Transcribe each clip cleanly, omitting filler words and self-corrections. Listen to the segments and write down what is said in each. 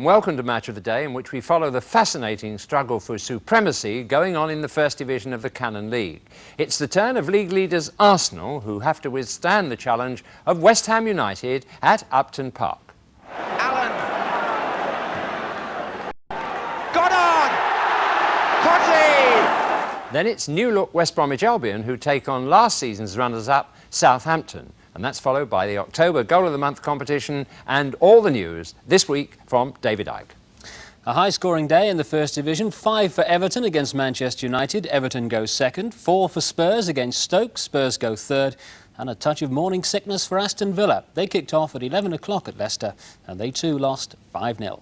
And welcome to Match of the Day, in which we follow the fascinating struggle for supremacy going on in the First Division of the Canon League. It's the turn of league leaders Arsenal, who have to withstand the challenge of West Ham United at Upton Park. Allen. Goddard. Cottee. Then it's new-look West Bromwich Albion, who take on last season's runners-up Southampton. And that's followed by the October Goal of the Month competition and all the news this week from David Icke. A high-scoring day in the First Division. 5 for Everton against Manchester United. Everton goes second. 4 for Spurs against Stoke. Spurs go third. And a touch of morning sickness for Aston Villa. They kicked off at 11 o'clock at Leicester, and they too lost 5-0.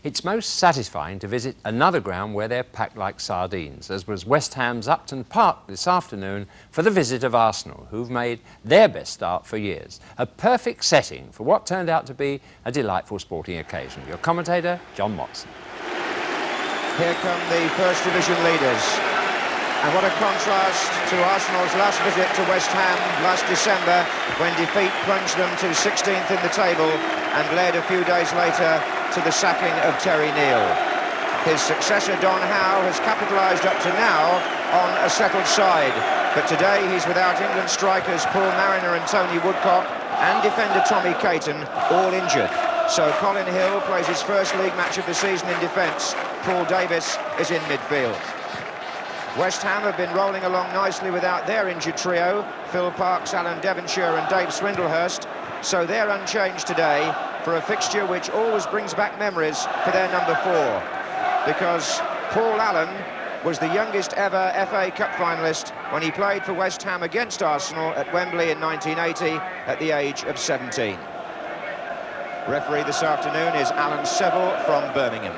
It's most satisfying to visit another ground where they're packed like sardines, as was West Ham's Upton Park this afternoon for the visit of Arsenal, who've made their best start for years. A perfect setting for what turned out to be a delightful sporting occasion. Your commentator, John Watson. Here come the First Division leaders. And what a contrast to Arsenal's last visit to West Ham last December, when defeat plunged them to 16th in the table and led a few days later to the sacking of Terry Neal. His successor Don Howe has capitalised up to now on a settled side, but today he's without England strikers Paul Mariner and Tony Woodcock and defender Tommy Caton, all injured. So Colin Hill plays his first league match of the season in defence. Paul Davis is in midfield. West Ham have been rolling along nicely without their injured trio, Phil Parkes, Alan Devonshire and Dave Swindlehurst, so they're unchanged today for a fixture which always brings back memories for their number 4, because Paul Allen was the youngest ever FA Cup finalist when he played for West Ham against Arsenal at Wembley in 1980 at the age of 17. Referee this afternoon is Alan Seville from Birmingham.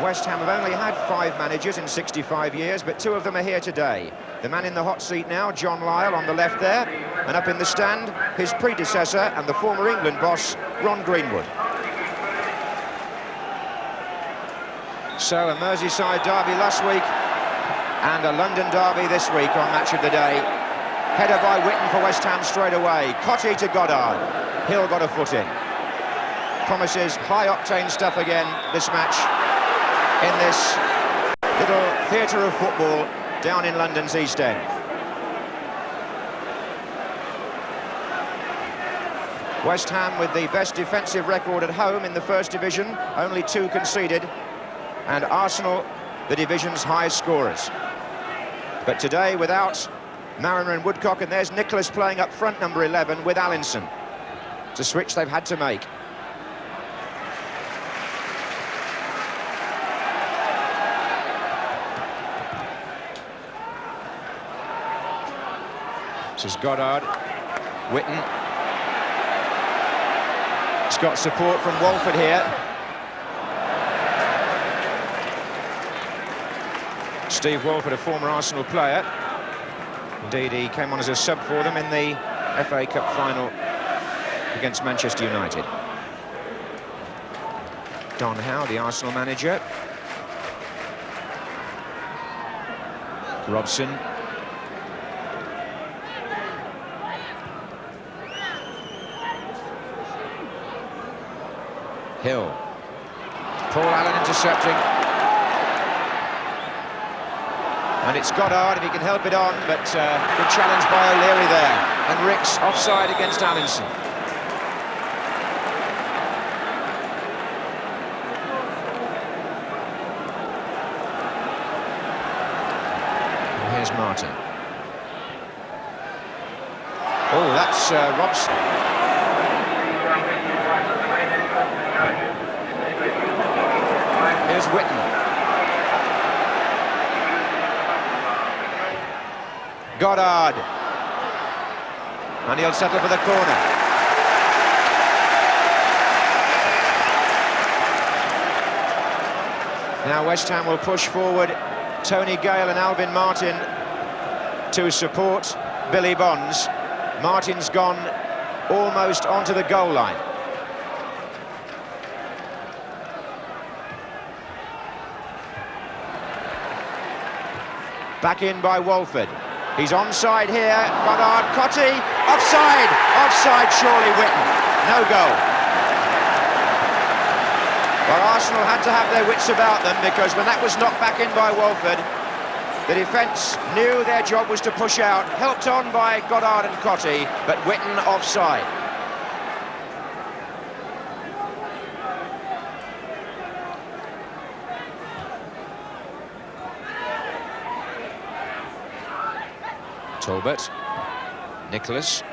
West Ham have only had 5 managers in 65 years, but 2 of them are here today. The man in the hot seat now, John Lyall, on the left there, and up in the stand, his predecessor and the former England boss, Ron Greenwood. So a Merseyside derby last week, and a London derby this week on Match of the Day. Header by Whitten for West Ham straight away. Cottee to Goddard. Hill got a foot in. Promises high-octane stuff again, this match, in this little theatre of football down in London's East End. West Ham with the best defensive record at home in the First Division, only 2 conceded, and Arsenal the division's highest scorers. But today without Mariner and Woodcock, and there's Nicholas playing up front, number 11, with Allinson. It's a switch they've had to make. This is Goddard, Whitten. He's got support from Walford here. Steve Walford, a former Arsenal player. Indeed, he came on as a sub for them in the FA Cup final against Manchester United. Don Howe, the Arsenal manager. Robson. Hill. Paul Allen intercepting. And it's Goddard if he can help it on, but good challenge by O'Leary there. And Ricks offside against Allinson. And here's Martin. Oh, that's Robson. Here's Whitten. Goddard. And he'll settle for the corner. Now West Ham will push forward Tony Gale and Alvin Martin to support Billy Bonds. Martin's gone almost onto the goal line. Back in by Walford. He's onside here. Goddard, Cottee, offside. Offside, surely Whitten. No goal. Well, Arsenal had to have their wits about them, because when that was knocked back in by Walford, the defence knew their job was to push out, helped on by Goddard and Cottee, but Witten offside. Talbot, Nicholas.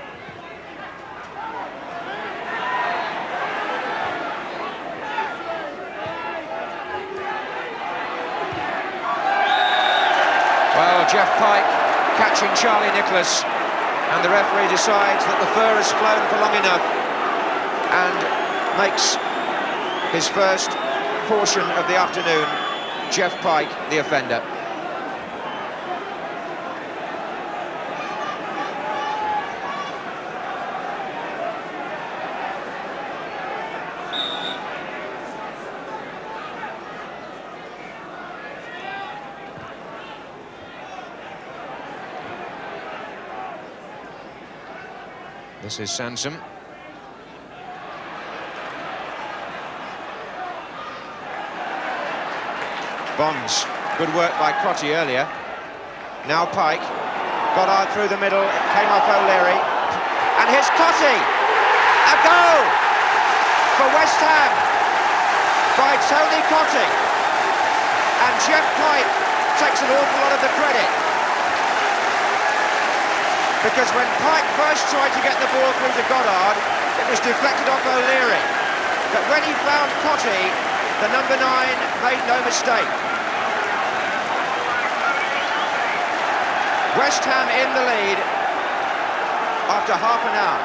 Well, Jeff Pike catching Charlie Nicholas, and the referee decides that the fur has flown for long enough and makes his first portion of the afternoon Jeff Pike the offender. This is Sansom. Bonds, good work by Cottee earlier. Now Pike, Goddard through the middle, it came off O'Leary. And here's Cottee! A goal for West Ham by Tony Cottee. And Jeff Pike takes an awful lot of the credit, because when Pike first tried to get the ball through to Goddard, it was deflected off O'Leary. But when he found Cottee, the number 9 made no mistake. West Ham in the lead after half an hour.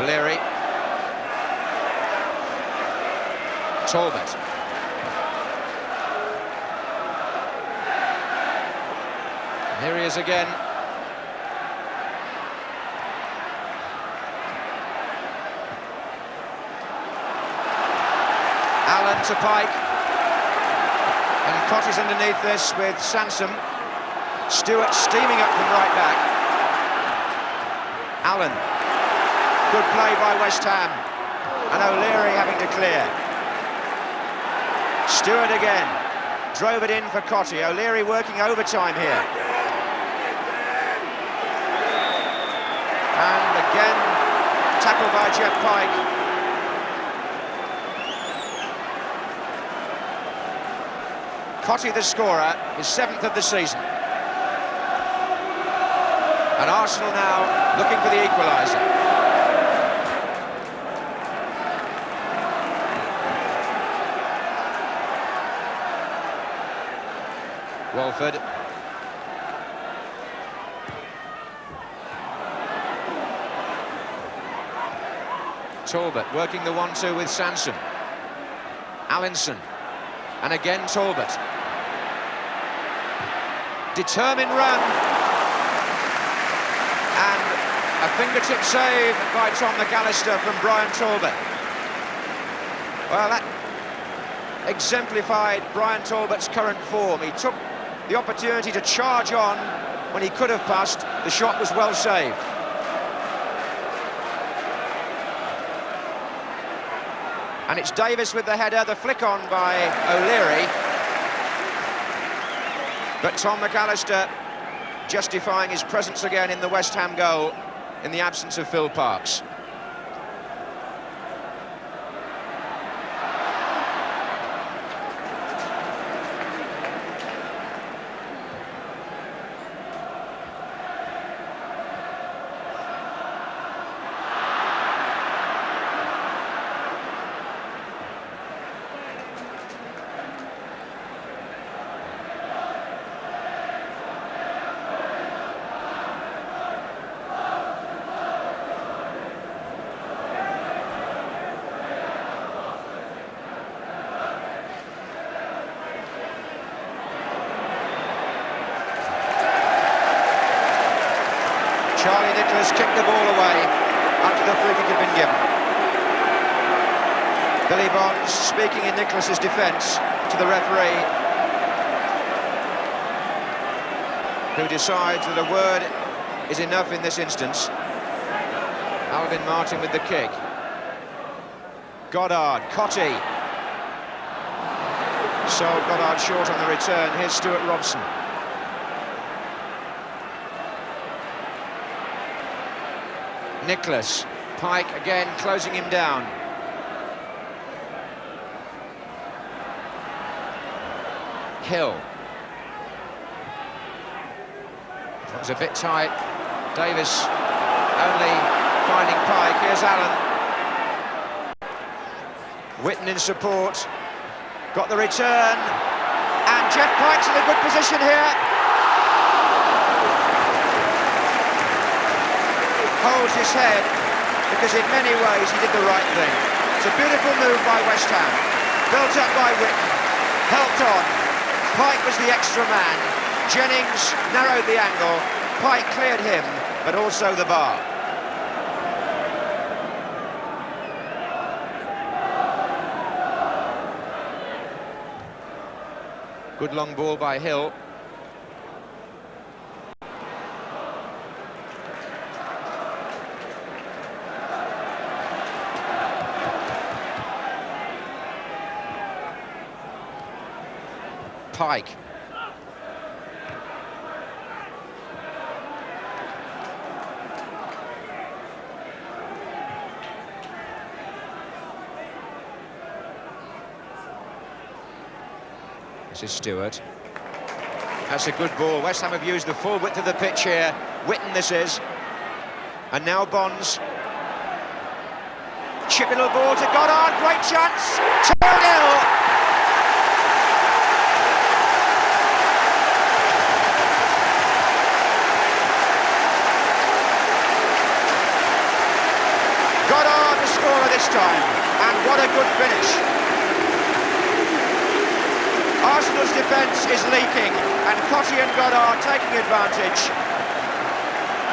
O'Leary. Talbot. Here he is again. Allen to Pike. And Cottee's underneath this with Sansom. Stewart steaming up from right back. Allen. Good play by West Ham. And O'Leary having to clear. Stewart again, drove it in for Cottee. O'Leary working overtime here. And again, tackled by Jeff Pike. Cottee the scorer, his 7th of the season. And Arsenal now looking for the equaliser. Walford. Talbot working the 1-2 with Sansom. Allinson. And again Talbot. Determined run. And a fingertip save by Tom McAllister from Brian Talbot. Well, that exemplified Brian Talbot's current form. He took the opportunity to charge on when he could have passed. The shot was well saved. And it's Davis with the header, the flick on by O'Leary. But Tom McAllister justifying his presence again in the West Ham goal in the absence of Phil Parkes. Charlie Nicholas kicked the ball away after the free kick had been given. Billy Bonds speaking in Nicholas's defence to the referee. who decides that a word is enough in this instance. Alvin Martin with the kick. Goddard, Cottee. So Goddard short on the return. Here's Stuart Robson. Nicholas. Pike again closing him down. Hill. It was a bit tight. Davis only finding Pike. Here's Allen. Whitten in support. Got the return. And Jeff Pike's in a good position here. Holds his head because in many ways he did the right thing. It's a beautiful move by West Ham. Built up by Whitten. Helped on. Pike was the extra man. Jennings narrowed the angle. Pike cleared him, but also the bar. Good long ball by Hill. Pike. This is Stewart. That's a good ball. West Ham have used the full width of the pitch here. Whitten this is. And now Bonds. Chip little ball to Goddard. Great chance. 2-0. Goddard the scorer this time, and what a good finish. Arsenal's defence is leaking, and Cottee and Goddard taking advantage.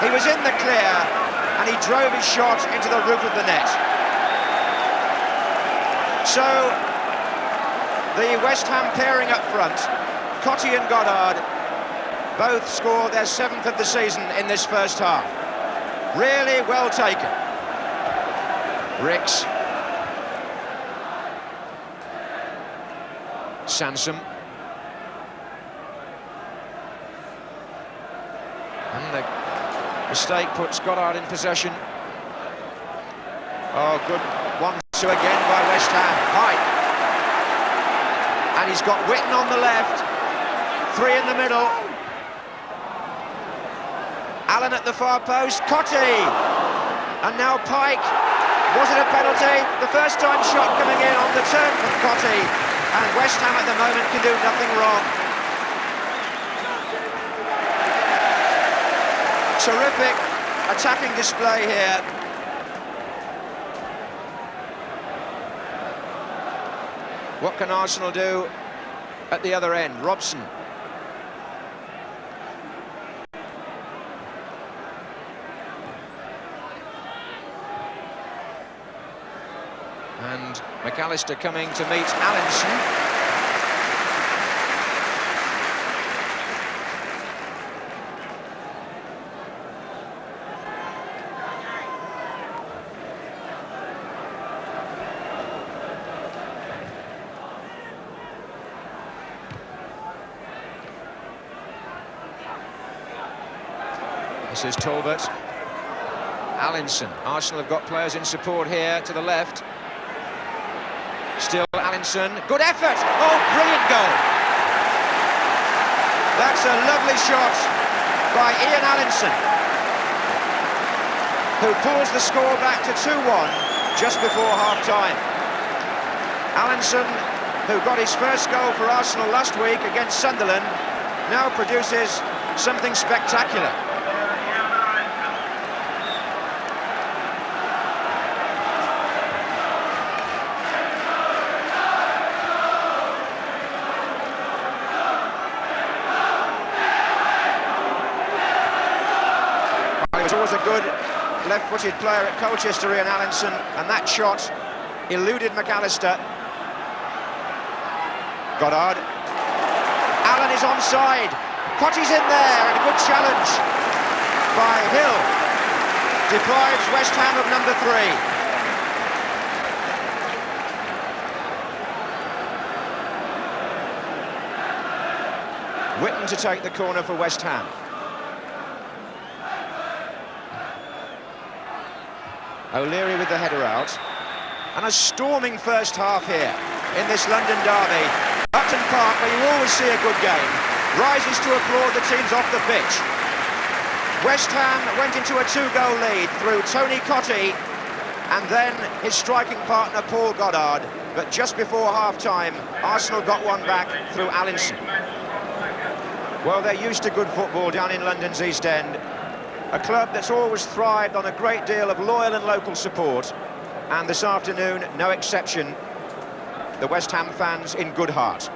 He was in the clear, and he drove his shot into the roof of the net. So, the West Ham pairing up front, Cottee and Goddard, both scored their 7th of the season in this first half. Really well taken. Ricks. Sansom. And the mistake puts Goddard in possession. Oh, good 1-2 again by West Ham. Pike. And he's got Whitten on the left. 3 in the middle. Allen at the far post. Cottee. And now Pike. Was it a penalty? The first time shot coming in on the turn from Cottee, and West Ham at the moment can do nothing wrong. Terrific attacking display here. What can Arsenal do at the other end? Robson. And McAllister coming to meet Allinson. This is Talbot. Allinson. Arsenal have got players in support here to the left. Still Allinson, good effort, oh brilliant goal. That's a lovely shot by Ian Allinson, who pulls the score back to 2-1 just before half-time. Allinson, who got his first goal for Arsenal last week against Sunderland, now produces something spectacular. Was a good left-footed player at Colchester, Ian Allinson, and that shot eluded McAllister. Goddard. Allen is onside. Cotty's in there, and a good challenge by Hill. Deprives West Ham of number 3. Whitten to take the corner for West Ham. O'Leary with the header out. And a storming first half here in this London derby. Upton Park, where you always see a good game, rises to applaud the teams off the pitch. West Ham went into a 2-goal lead through Tony Cotty and then his striking partner Paul Goddard. But just before half-time, Arsenal got one back through Allinson. Well, they're used to good football down in London's East End. A club that's always thrived on a great deal of loyal and local support. And this afternoon, no exception. The West Ham fans in good heart.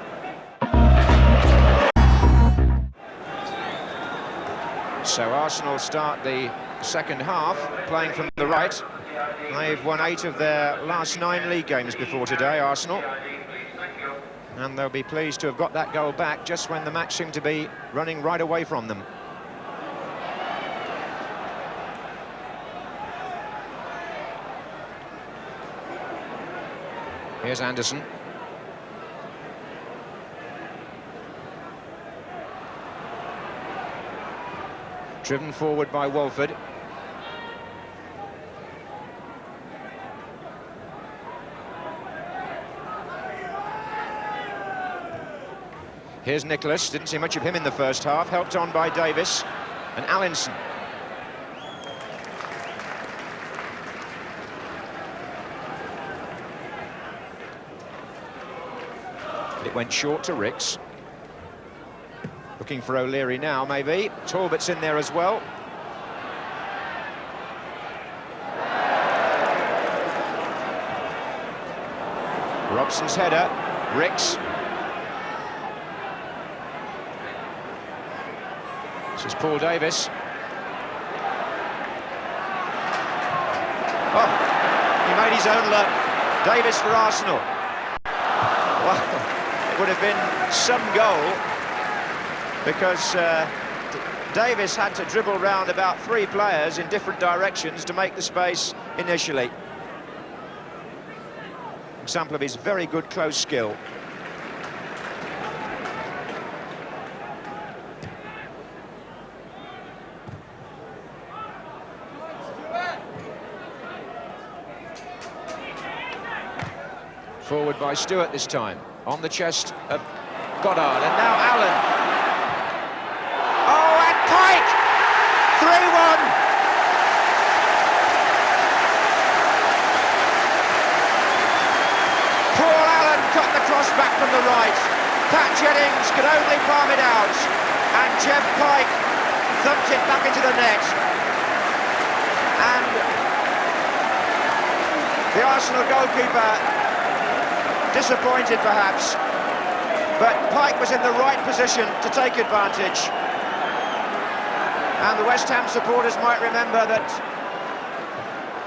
So Arsenal start the second half, playing from the right. They've won 8 of their last 9 league games before today, Arsenal. And they'll be pleased to have got that goal back just when the match seemed to be running right away from them. Here's Anderson. Driven forward by Walford. Here's Nicholas, didn't see much of him in the first half, helped on by Davis and Allinson. It went short to Ricks. Looking for O'Leary now, maybe. Talbot's in there as well. Robson's header, Ricks. This is Paul Davis. Oh, he made his own luck. Davis for Arsenal. Well, it would have been some goal because Davis had to dribble round about 3 players in different directions to make the space initially. Example of his very good close skill. Forward by Stewart this time, on the chest of Goddard, and now Allen. Oh, and Pike! 3-1! Paul Allen cut the cross back from the right. Pat Jennings could only palm it out, and Jeff Pike thumped it back into the net. And the Arsenal goalkeeper disappointed perhaps, but Pike was in the right position to take advantage. And the West Ham supporters might remember that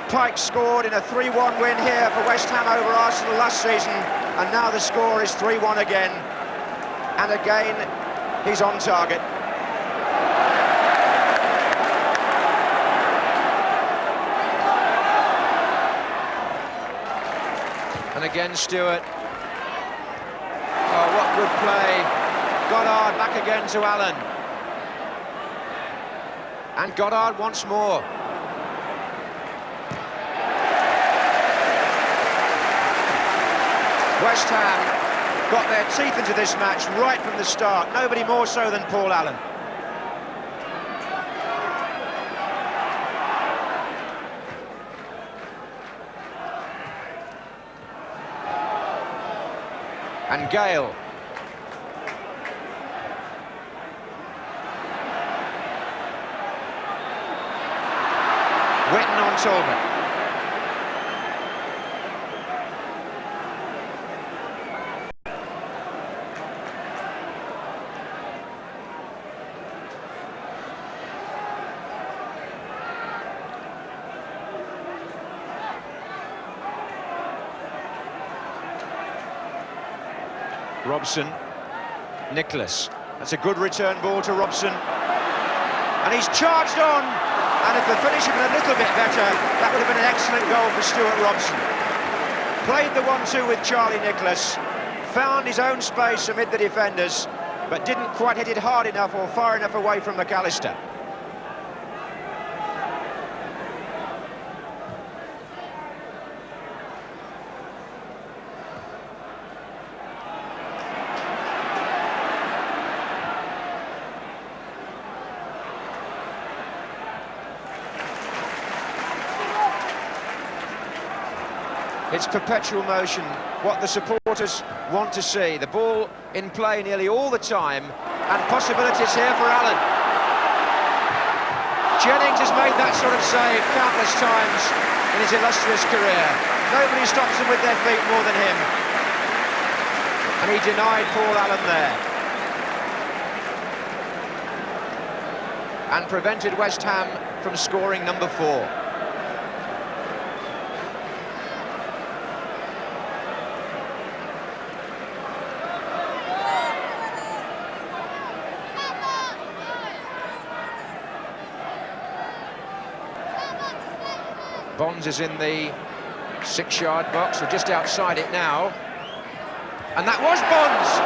Pike scored in a 3-1 win here for West Ham over Arsenal last season, and now the score is 3-1 again. And again, he's on target. And again, Stewart. Oh, what good play. Goddard back again to Allen. And Goddard once more. West Ham got their teeth into this match right from the start. Nobody more so than Paul Allen. And Gale. Whitten on Talbot. Robson, Nicholas. That's a good return ball to Robson. And he's charged on. And if the finish had been a little bit better, that would have been an excellent goal for Stuart Robson. Played the 1-2 with Charlie Nicholas, found his own space amid the defenders, but didn't quite hit it hard enough or far enough away from McAllister. It's perpetual motion, what the supporters want to see. The ball in play nearly all the time, and possibilities here for Allen. Jennings has made that sort of save countless times in his illustrious career. Nobody stops him with their feet more than him. And he denied Paul Allen there. And prevented West Ham from scoring number 4. Bonds is in the 6-yard box, or just outside it now. And that was Bonds!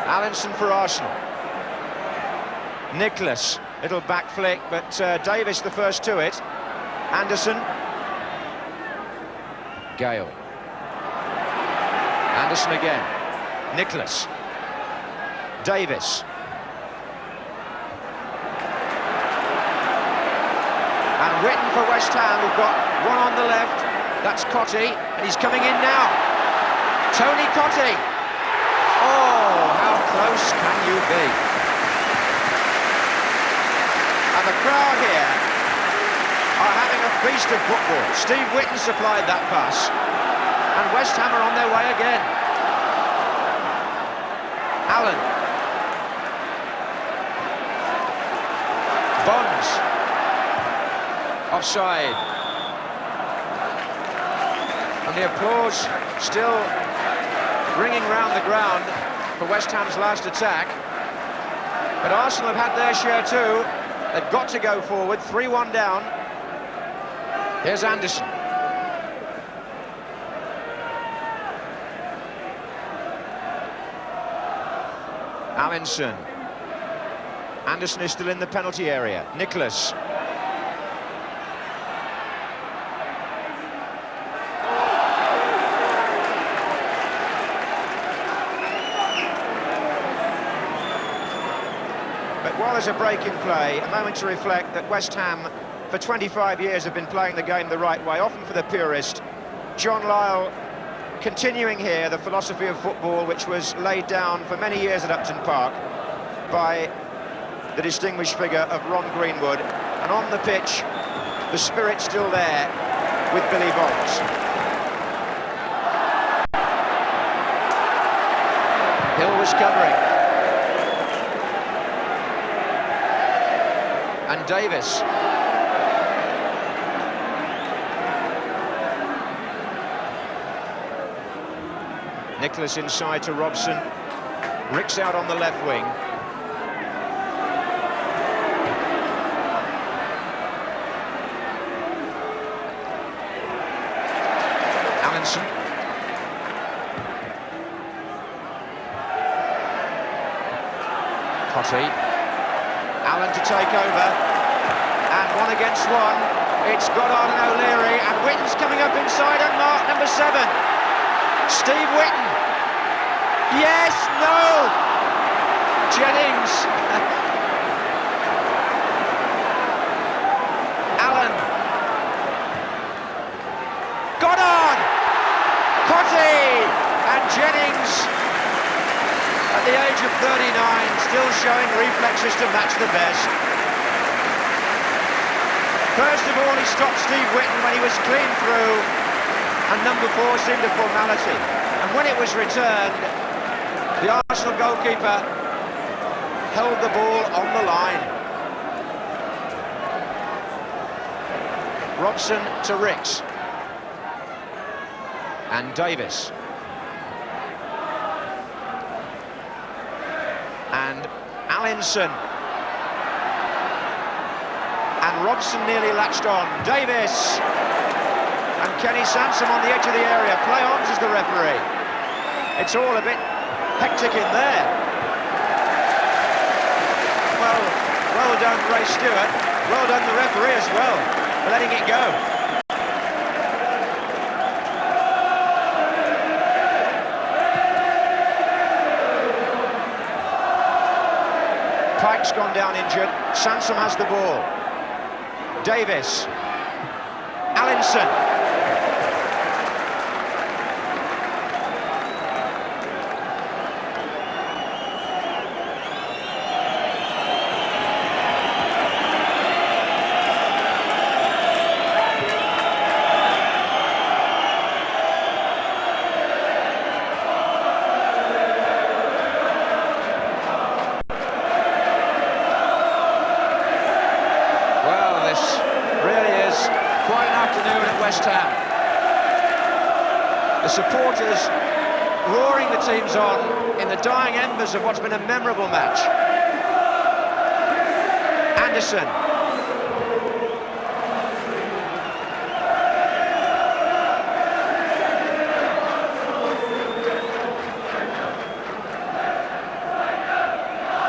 Allinson for Arsenal. Nicholas, little back flick, but Davis the first to it. Anderson. Gale. Anderson again. Nicholas. Davis. And Whitten for West Ham, who've got one on the left. That's Cottee, and he's coming in now. Tony Cottee. Oh, how close can you be? And the crowd here are having a feast of football. Steve Whitten supplied that pass. And West Ham are on their way again. Allen. Bonds. Offside. And the applause still ringing round the ground for West Ham's last attack. But Arsenal have had their share too. They've got to go forward, 3-1 down. Here's Anderson. Allinson. Anderson is still in the penalty area. Nicholas. But while there's a break in play, a moment to reflect that West Ham, for 25 years, have been playing the game the right way, often for the purist. John Lyall continuing here the philosophy of football which was laid down for many years at Upton Park by the distinguished figure of Ron Greenwood, and on the pitch the spirit still there with Billy Bonds. Hill was covering, and Davis. Nicholas inside to Robson. Ricks out on the left wing. Allinson. Cottee. Allen to take over. And 1 against 1. It's Goddard and O'Leary. And Whitten's coming up inside and marked number 7. Steve Whitten. Yes, no! Jennings. Allen. Goddard. Cottee. And Jennings, at the age of 39, still showing reflexes to match the best. First of all, he stopped Steve Whitten when he was clean through, and number 4 seemed a formality. And when it was returned, the Arsenal goalkeeper held the ball on the line. Robson to Ricks. And Davis. And Allinson. And Robson nearly latched on. Davis. And Kenny Sansom on the edge of the area. Play on, says the referee. It's all a bit hectic in there. Well done, Ray Stewart. Well done, the referee as well, for letting it go. Pike's gone down injured. Sansom has the ball. Davis. Allinson. West Ham. The supporters roaring the teams on in the dying embers of what's been a memorable match. Anderson.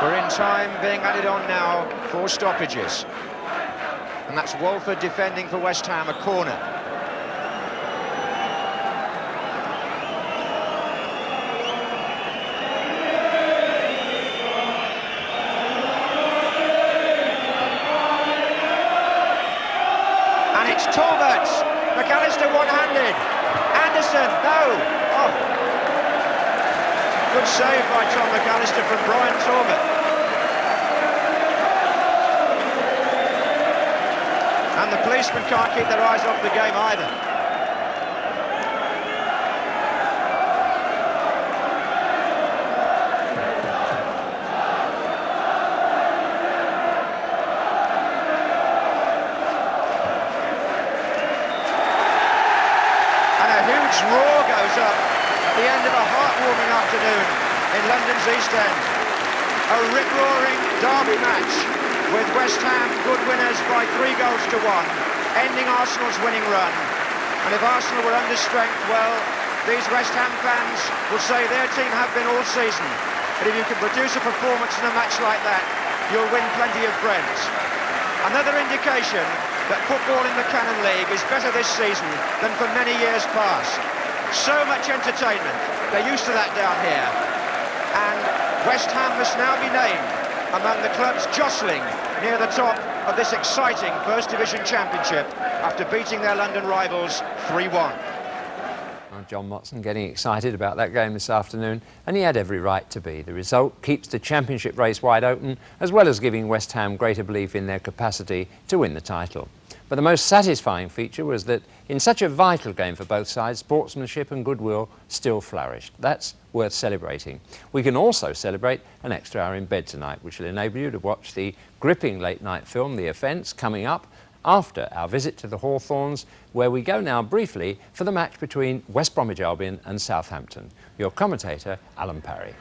We're in time being added on now for stoppages. And that's Walford defending for West Ham, a corner. And it's Talbot. McAllister one-handed. Anderson, no. Oh. Good save by Tom McAllister from Brian Talbot. And the policemen can't keep their eyes off the game either. And a huge roar goes up at the end of a heartwarming afternoon in London's East End. A rip-roaring derby match, with West Ham good winners by 3 goals to 1, ending Arsenal's winning run. And if Arsenal were under strength, well, these West Ham fans will say their team have been all season. But if you can produce a performance in a match like that, you'll win plenty of friends. Another indication that football in the Cannon League is better this season than for many years past. So much entertainment. They're used to that down here. And West Ham must now be named among the clubs jostling near the top of this exciting First Division Championship after beating their London rivals 3-1. John Motson getting excited about that game this afternoon, and he had every right to be. The result keeps the championship race wide open, as well as giving West Ham greater belief in their capacity to win the title. But the most satisfying feature was that in such a vital game for both sides, sportsmanship and goodwill still flourished. That's worth celebrating. We can also celebrate an extra hour in bed tonight, which will enable you to watch the gripping late-night film, The Offence, coming up after our visit to the Hawthorns, where we go now briefly for the match between West Bromwich Albion and Southampton. Your commentator, Alan Parry.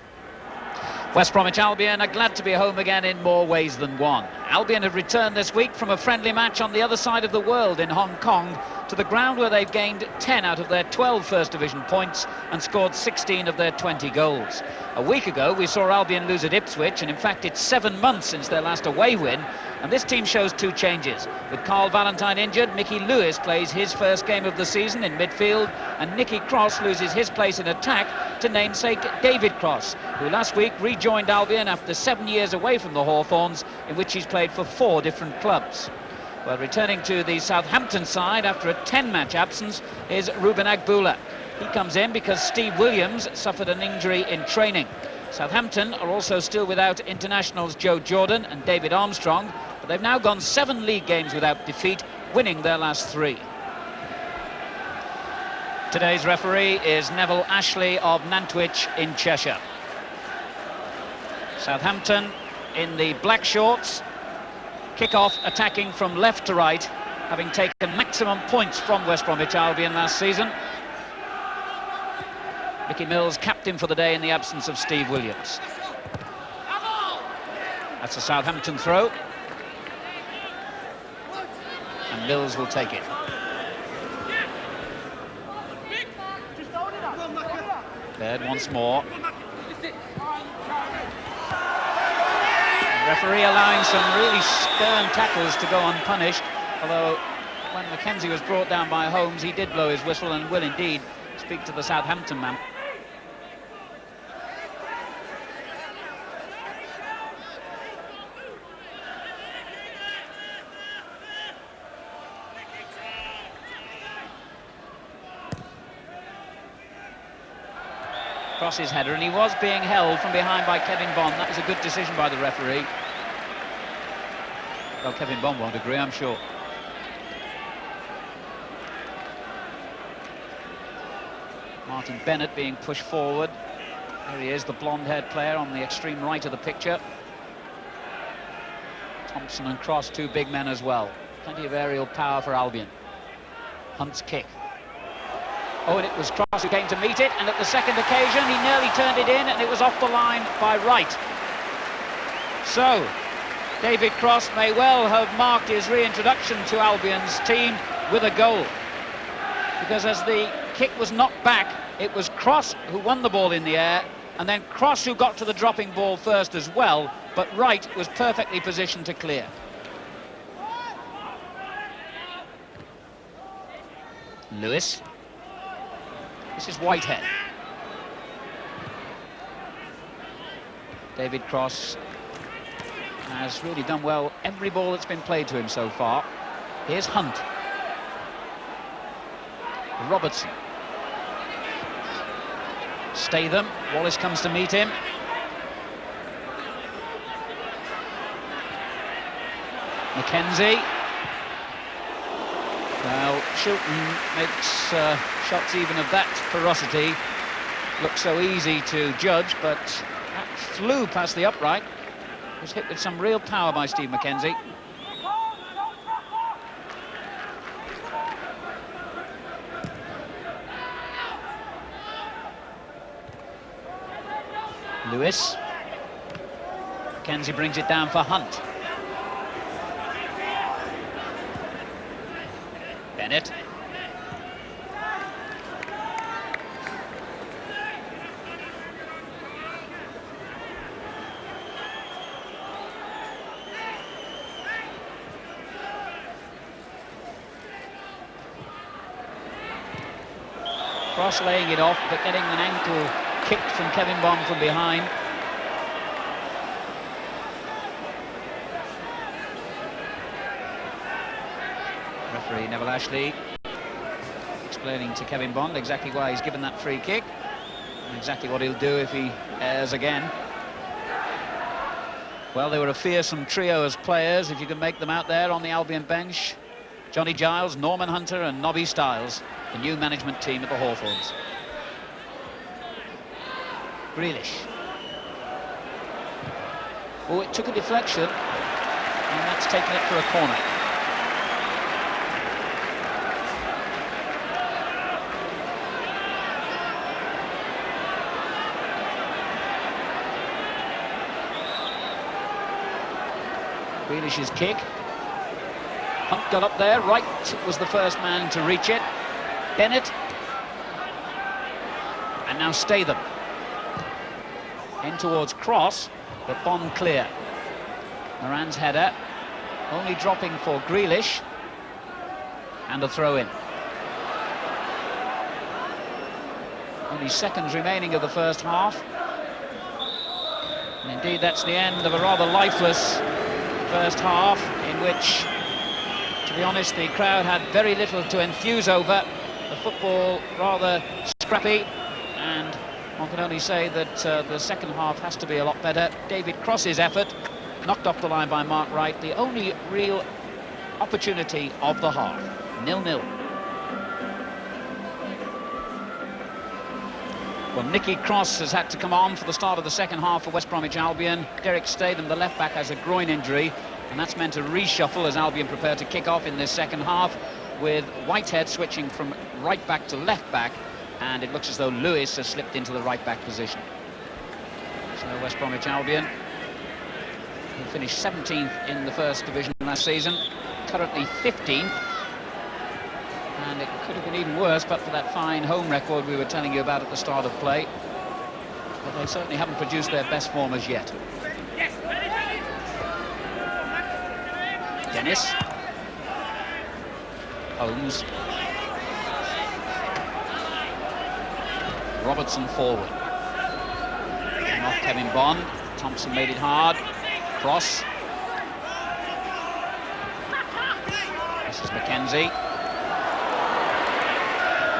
West Bromwich Albion are glad to be home again in more ways than one. Albion have returned this week from a friendly match on the other side of the world in Hong Kong to the ground where they've gained 10 out of their 12 First Division points and scored 16 of their 20 goals. A week ago we saw Albion lose at Ipswich, and in fact it's 7 months since their last away win, and this team shows 2 changes. With Carl Valentine injured, Mickey Lewis plays his first game of the season in midfield, and Nicky Cross loses his place in attack to namesake David Cross, who last week rejoined Albion after 7 years away from the Hawthorns, in which he's played for 4 different clubs. Well, returning to the Southampton side after a 10-match absence is Ruben Agboola. He comes in because Steve Williams suffered an injury in training. Southampton are also still without internationals Joe Jordan and David Armstrong, but they've now gone 7 league games without defeat, winning their last 3. Today's referee is Neville Ashley of Nantwich in Cheshire. Southampton in the black shorts, kick-off attacking from left to right, having taken maximum points from West Bromwich Albion last season. Mickey Mills captain for the day in the absence of Steve Williams. That's a Southampton throw. And Mills will take it. Baird once more. The referee allowing some really stern tackles to go unpunished, although when Mackenzie was brought down by Holmes, he did blow his whistle and will indeed speak to the Southampton man. Cross his header, and he was being held from behind by Kevin Bond. That was a good decision by the referee. Well, Kevin Bond won't agree, I'm sure. Martin Bennett being pushed forward. There he is, the blonde-haired player on the extreme right of the picture. Thompson and Cross, two big men as well. Plenty of aerial power for Albion. Hunt's kick. Oh, and it was Cross who came to meet it, and at the second occasion he nearly turned it in, and it was off the line by Wright. So, David Cross may well have marked his reintroduction to Albion's team with a goal. Because as the kick was knocked back, it was Cross who won the ball in the air, and then Cross who got to the dropping ball first as well, but Wright was perfectly positioned to clear. Lewis. This is Whitehead. David Cross has really done well every ball that's been played to him so far. Here's Hunt. Robertson. Statham. Wallace comes to meet him. Mackenzie. Well, Shilton makes shots even of that ferocity look so easy to judge, but that flew past the upright. Was hit with some real power by Steve Mackenzie. Lewis. Mackenzie brings it down for Hunt. Bennett. Cross laying it off, but getting an ankle kicked from Kevin Bond from behind. Referee Neville Ashley explaining to Kevin Bond exactly why he's given that free kick and exactly what he'll do if he errs again. Well, they were a fearsome trio as players, if you can make them out there on the Albion bench. Johnny Giles, Norman Hunter and Nobby Stiles, the new management team at the Hawthorns. Grealish. Oh, it took a deflection, and that's taken it for a corner. Grealish's kick. Hunt got up there. Wright was the first man to reach it. Bennett. And now Statham. In towards Cross, but Bond clear. Moran's header. Only dropping for Grealish. And a throw-in. Only seconds remaining of the first half. And indeed, that's the end of a rather lifeless first half, in which, to be honest, the crowd had very little to enthuse over. The football rather scrappy, and one can only say that the second half has to be a lot better. David Cross's effort, knocked off the line by Mark Wright, the only real opportunity of the half. 0-0. Well, Nicky Cross has had to come on for the start of the second half for West Bromwich Albion. Derek Statham, the left-back, has a groin injury. And that's meant a reshuffle as Albion prepare to kick off in this second half, with Whitehead switching from right back to left back, and it looks as though Lewis has slipped into the right back position. So West Bromwich Albion, who finished 17th in the First Division last season, currently 15th, and it could have been even worse but for that fine home record we were telling you about at the start of play. But they certainly haven't produced their best form as yet. Dennis. Holmes. Robertson forward. And off Kevin Bond. Thompson made it hard. Cross. This is Mackenzie.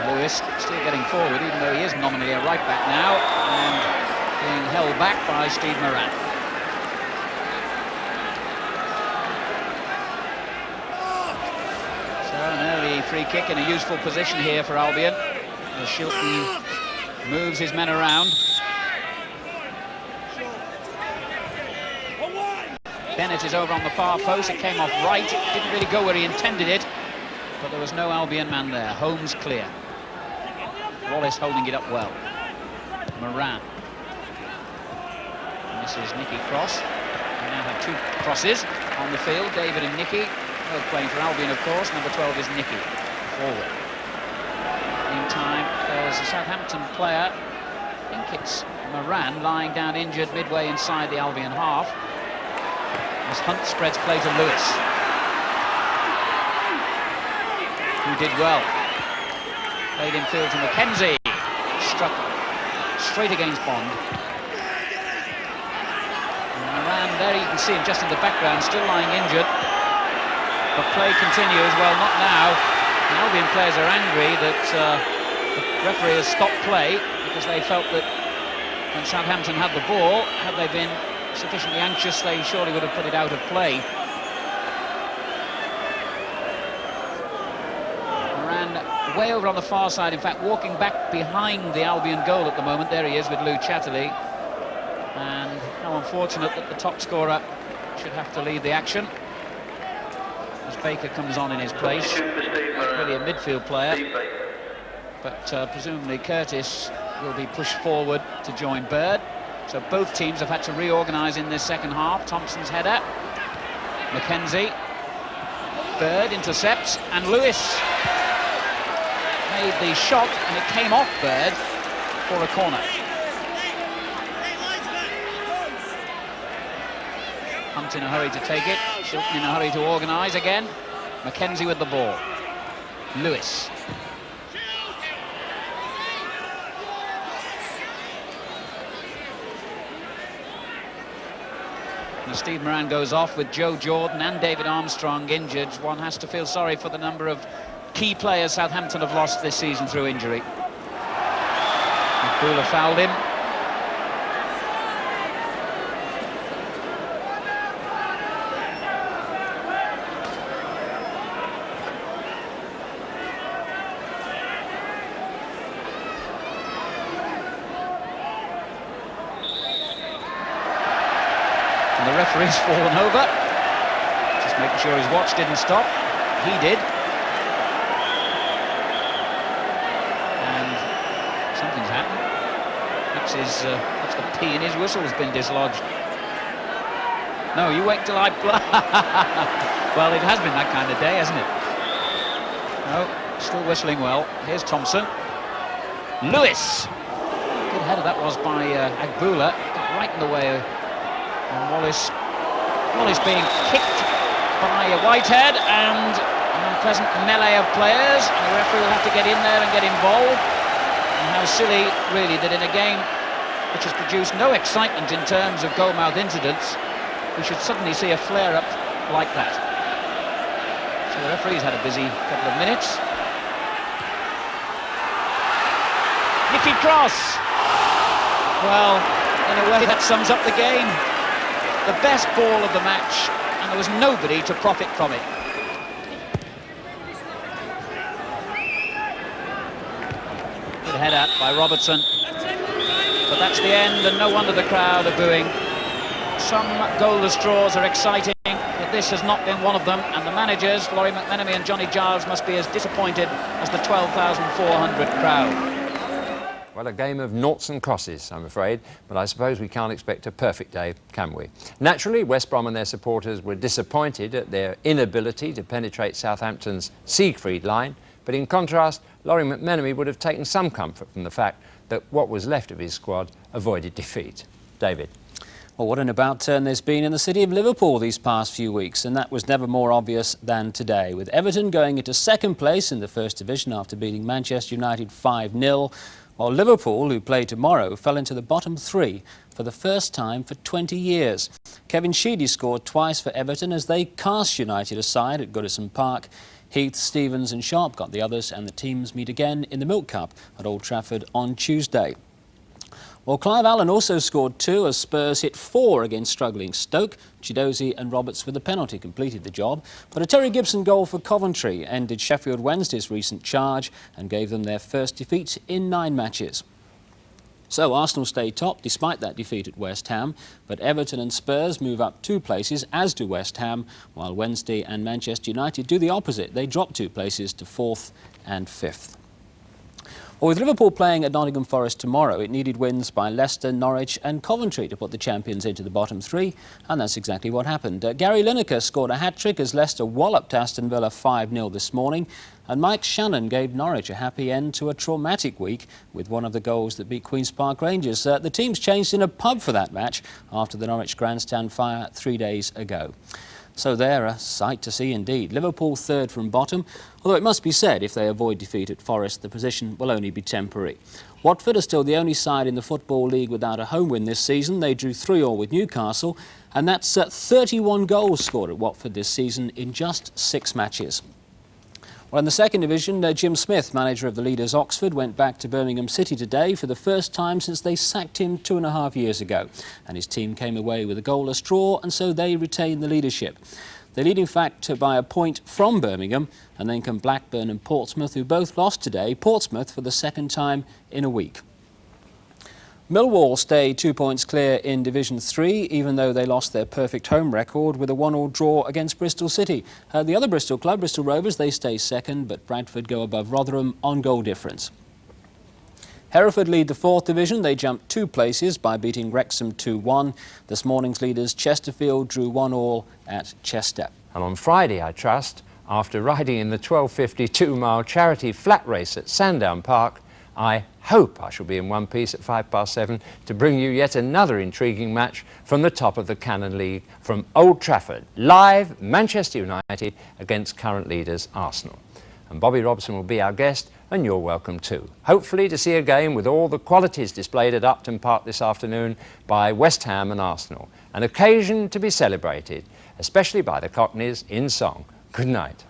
Lewis still getting forward, even though he is nominally a right back now, and being held back by Steve Moran. So an early free kick in a useful position here for Albion, as Shilton moves his men around. Bennett is over on the far post. It came off right, didn't really go where he intended it, but there was no Albion man there. Holmes clear. Wallace holding it up well. Moran. And this is Nicky Cross. We now have two crosses on the field, David and Nicky. Both playing for Albion, of course. Number 12 is Nicky, forward. Meantime, there's a Southampton player, I think it's Moran, lying down injured midway inside the Albion half. As Hunt spreads play to Lewis, who did well. Played in field to Mackenzie. Struck straight against Bond. And Moran, there you can see him just in the background, still lying injured. But play continues. Well, not now. The Albion players are angry that the referee has stopped play, because they felt that when Southampton had the ball, had they been sufficiently anxious, they surely would have put it out of play. Way over on the far side, in fact, walking back behind the Albion goal at the moment. There he is with Lou Chatterley. And how unfortunate that the top scorer should have to lead the action, as Baker comes on in his place. He's really a midfield player, but presumably Curtis will be pushed forward to join Bird. So both teams have had to reorganise in this second half. Thompson's header, Mackenzie, Bird intercepts, and Lewis made the shot, and it came off Bird for a corner. Hunt in a hurry to take it, Shilton in a hurry to organise again. Mackenzie with the ball. Lewis. And Steve Moran goes off with Joe Jordan and David Armstrong injured. One has to feel sorry for the number of key players Southampton have lost this season through injury. Bula fouled him. And the referee's fallen over. Just making sure his watch didn't stop. He did. Something's happened. Perhaps the P in his whistle has been dislodged. No, you wait till I blow. Well, it has been that kind of day, hasn't it? No, still whistling well. Here's Thompson. Lewis. Good header that was by Agbula. Got right in the way of Wallace. Wallace being kicked by Whitehead, and an unpleasant melee of players. And the referee will have to get in there and get involved. And how silly, really, that in a game which has produced no excitement in terms of goal-mouth incidents, we should suddenly see a flare-up like that. So the referee's had a busy couple of minutes. Nicky Cross! Well, in a way that sums up the game. The best ball of the match, and there was nobody to profit from it. Header by Robertson, but that's the end, and no wonder the crowd are booing. Some goalless draws are exciting, but but this has not been one of them, and the managers, Laurie McMenemy and Johnny Giles, must be as disappointed as the 12,400 crowd. Well, a game of noughts and crosses, I'm afraid, but I suppose we can't expect a perfect day, can we? Naturally, West Brom and their supporters were disappointed at their inability to penetrate Southampton's Siegfried line, but in contrast, Laurie McMenemy would have taken some comfort from the fact that what was left of his squad avoided defeat. David. Well, what an about turn there's been in the city of Liverpool these past few weeks, and that was never more obvious than today, with Everton going into second place in the First Division after beating Manchester United 5-0, while Liverpool, who play tomorrow, fell into the bottom three for the first time for 20 years. Kevin Sheedy scored twice for Everton as they cast United aside at Goodison Park. Heath, Stevens and Sharp got the others, and the teams meet again in the Milk Cup at Old Trafford on Tuesday. Well, Clive Allen also scored 2 as Spurs hit 4 against struggling Stoke. Chidozie and Roberts with the penalty completed the job. But a Terry Gibson goal for Coventry ended Sheffield Wednesday's recent charge and gave them their first defeat in 9 matches. So Arsenal stay top despite that defeat at West Ham, but Everton and Spurs move up 2 places, as do West Ham, while Wednesday and Manchester United do the opposite. They drop 2 places to 4th and 5th. Well, with Liverpool playing at Nottingham Forest tomorrow, it needed wins by Leicester, Norwich and Coventry to put the champions into the bottom 3, and that's exactly what happened. Gary Lineker scored a hat-trick as Leicester walloped Aston Villa 5-0 this morning, and Mike Shannon gave Norwich a happy end to a traumatic week with one of the goals that beat Queen's Park Rangers. The teams changed in a pub for that match after the Norwich grandstand fire 3 days ago. So they're a sight to see indeed. Liverpool 3rd from bottom, although it must be said if they avoid defeat at Forest, the position will only be temporary. Watford are still the only side in the Football League without a home win this season. They drew 3-3 with Newcastle, and that's 31 goals scored at Watford this season in just 6 matches. Well, in the second division, Jim Smith, manager of the leaders Oxford, went back to Birmingham City today for the first time since they sacked him 2.5 years ago. And his team came away with a goalless draw, and so they retain the leadership. They lead, in fact, by a point from Birmingham, and then come Blackburn and Portsmouth, who both lost today. Portsmouth for the second time in a week. Millwall stay 2 points clear in Division 3, even though they lost their perfect home record with a 1-1 draw against Bristol City. The other Bristol club, Bristol Rovers, they stay second, but Bradford go above Rotherham on goal difference. Hereford lead the 4th division. They jumped 2 places by beating Wrexham 2-1. This morning's leaders, Chesterfield, drew 1-1 at Chester. And on Friday, I trust, after riding in the 1252-mile charity flat race at Sandown Park, I hope I shall be in one piece at 7:05 to bring you yet another intriguing match from the top of the Cannon League from Old Trafford. Live, Manchester United against current leaders Arsenal. And Bobby Robson will be our guest, and you're welcome too. Hopefully to see a game with all the qualities displayed at Upton Park this afternoon by West Ham and Arsenal. An occasion to be celebrated, especially by the Cockneys in song. Good night.